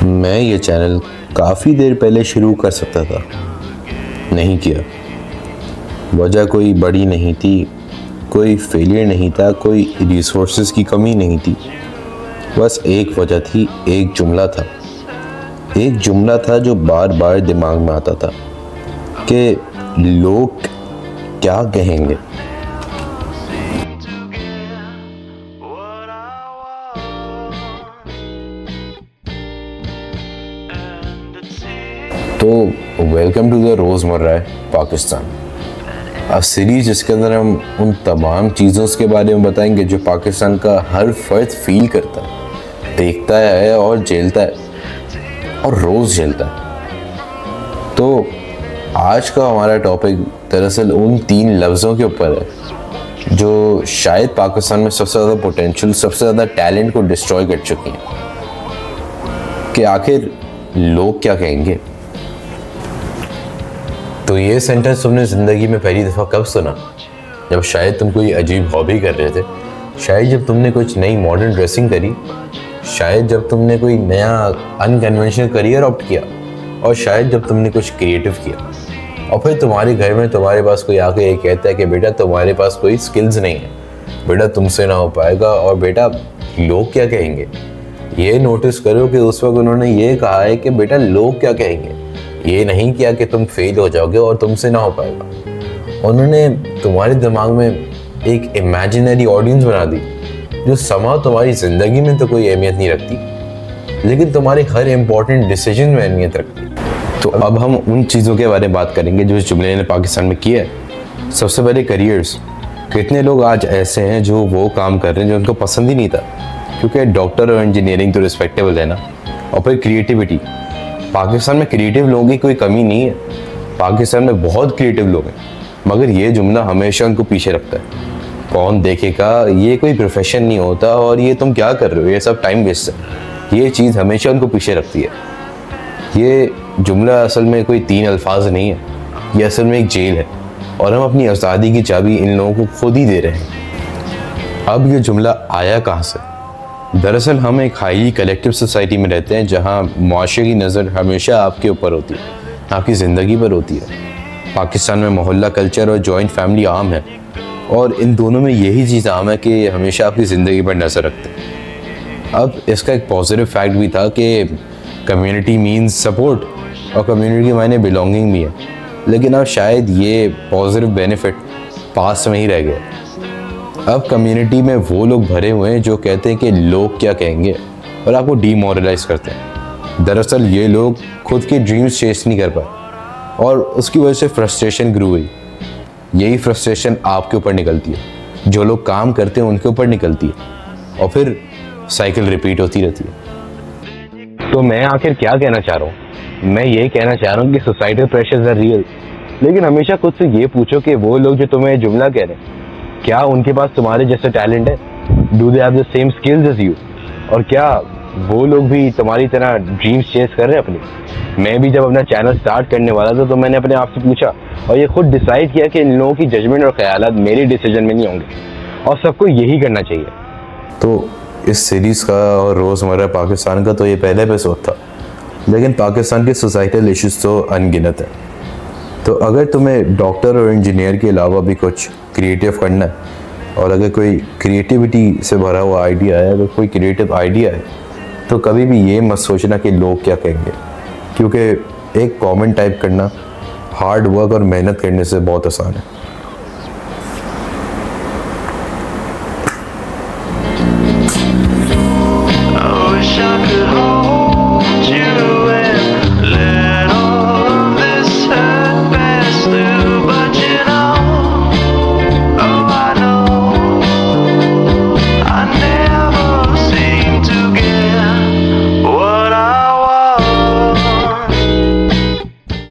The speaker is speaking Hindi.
मैं ये चैनल काफ़ी देर पहले शुरू कर सकता था, नहीं किया। वजह कोई बड़ी नहीं थी, कोई फेलियर नहीं था, कोई रिसोर्सेज की कमी नहीं थी। बस एक वजह थी, एक जुमला था जो बार बार दिमाग में आता था कि लोग क्या कहेंगे। तो वेलकम टू द रोज़मर्रा पाकिस्तान, अ सीरीज जिसके अंदर हम उन तमाम चीज़ों के बारे में बताएंगे जो पाकिस्तान का हर फर्द फील करता है, देखता है और झेलता है और रोज़ झेलता है। तो आज का हमारा टॉपिक दरअसल उन 3 लफ्ज़ों के ऊपर है जो शायद पाकिस्तान में सबसे ज़्यादा पोटेंशियल, सबसे ज़्यादा टैलेंट को डिस्ट्रॉय कर चुकी हैं कि आखिर लोग क्या कहेंगे। तो ये सेंटेंस तुमने ज़िंदगी में पहली दफ़ा कब सुना? जब शायद तुम कोई अजीब हॉबी कर रहे थे, शायद जब तुमने कुछ नई मॉडर्न ड्रेसिंग करी, शायद जब तुमने कोई नया अनकन्वेंशनल करियर ऑप्ट किया, और शायद जब तुमने कुछ क्रिएटिव किया और फिर तुम्हारे घर में तुम्हारे पास कोई आके ये कहता है कि बेटा तुम्हारे पास कोई स्किल्स नहीं है, बेटा तुमसे ना हो पाएगा, और बेटा लोग क्या कहेंगे। ये नोटिस करो कि उस वक्त उन्होंने ये कहा है कि बेटा लोग क्या कहेंगे, ये नहीं किया कि तुम फेल हो जाओगे और तुमसे ना हो पाएगा। उन्होंने तुम्हारे दिमाग में एक इमेजिनरी ऑडियंस बना दी जो समा तुम्हारी ज़िंदगी में तो कोई अहमियत नहीं रखती, लेकिन तुम्हारे हर इम्पोर्टेंट डिसीजन में अहमियत रखती। तो अब हम उन चीज़ों के बारे में बात करेंगे जो इस जुमले ने पाकिस्तान में किया है। सबसे पहले करियर्स। कितने लोग आज ऐसे हैं जो वो काम कर रहे हैं जो उनको पसंद ही नहीं था, क्योंकि डॉक्टर और इंजीनियरिंग तो रिस्पेक्टेबल है ना। और फिर क्रिएटिविटी। पाकिस्तान में क्रिएटिव लोगों की कोई कमी नहीं है, पाकिस्तान में बहुत क्रिएटिव लोग हैं, मगर ये जुमला हमेशा उनको पीछे रखता है। कौन देखेगा, ये कोई प्रोफेशन नहीं होता और ये तुम क्या कर रहे हो, ये सब टाइम वेस्ट है। ये चीज़ हमेशा उनको पीछे रखती है। ये जुमला असल में कोई 3 अल्फाज नहीं है, ये असल में एक जेल है और हम अपनी आज़ादी की चाबी इन लोगों को खुद ही दे रहे हैं। अब ये जुमला आया कहाँ से? दरअसल हम एक हाईली कलेक्टिव सोसाइटी में रहते हैं जहाँ मुआशरे की नज़र हमेशा आपके ऊपर होती है, आपकी ज़िंदगी पर होती है। पाकिस्तान में मोहल्ला कल्चर और जॉइंट फैमिली आम है, और इन दोनों में यही चीज़ आम है कि हमेशा आपकी ज़िंदगी पर नज़र रखते हैं। अब इसका एक पॉजिटिव फैक्ट भी था कि कम्युनिटी मीन्स सपोर्ट, और कम्युनिटी के मायने बिलोंगिंग भी है, लेकिन अब शायद ये पॉजिटिव बेनिफिट पास में ही रह गया। अब कम्युनिटी में वो लोग भरे हुए हैं जो कहते हैं कि लोग क्या कहेंगे और आपको डीमोरलाइज करते हैं। दरअसल ये लोग खुद के ड्रीम्स चेस नहीं कर पाए और उसकी वजह से फ्रस्ट्रेशन ग्रो हुई। यही फ्रस्ट्रेशन आपके ऊपर निकलती है, जो लोग काम करते हैं उनके ऊपर निकलती है, और फिर साइकिल रिपीट होती रहती है। तो मैं आखिर क्या कहना चाह रहा हूँ? मैं ये कहना चाह रहा हूँ कि सोसाइटल प्रेशर्स आर रियल, लेकिन हमेशा खुद से ये पूछो कि वो लोग जो तुम्हें जुमला कह रहे हैं, क्या उनके पास तुम्हारे जैसे टैलेंट है? Do they have the same skills as you? और क्या वो लोग भी तुम्हारी तरह ड्रीम्स चेस कर रहे हैं अपनी? मैं भी जब अपना चैनल स्टार्ट करने वाला था तो मैंने अपने आप से पूछा और ये खुद डिसाइड किया कि इन लोगों की जजमेंट और ख्यालात मेरे डिसीजन में नहीं होंगे, और सबको यही करना चाहिए। तो इस सीरीज़ का और रोज़मर्रा पाकिस्तान का तो ये पहले एपिसोड था, लेकिन पाकिस्तान के सोसाइटल इश्यूज़ तो अनगिनत है। तो अगर तुम्हें डॉक्टर और इंजीनियर के अलावा भी कुछ क्रिएटिव करना है, और अगर कोई क्रिएटिविटी से भरा हुआ आइडिया है, अगर कोई क्रिएटिव आइडिया है, तो कभी भी ये मत सोचना कि लोग क्या कहेंगे, क्योंकि एक कमेंट टाइप करना हार्ड वर्क और मेहनत करने से बहुत आसान है।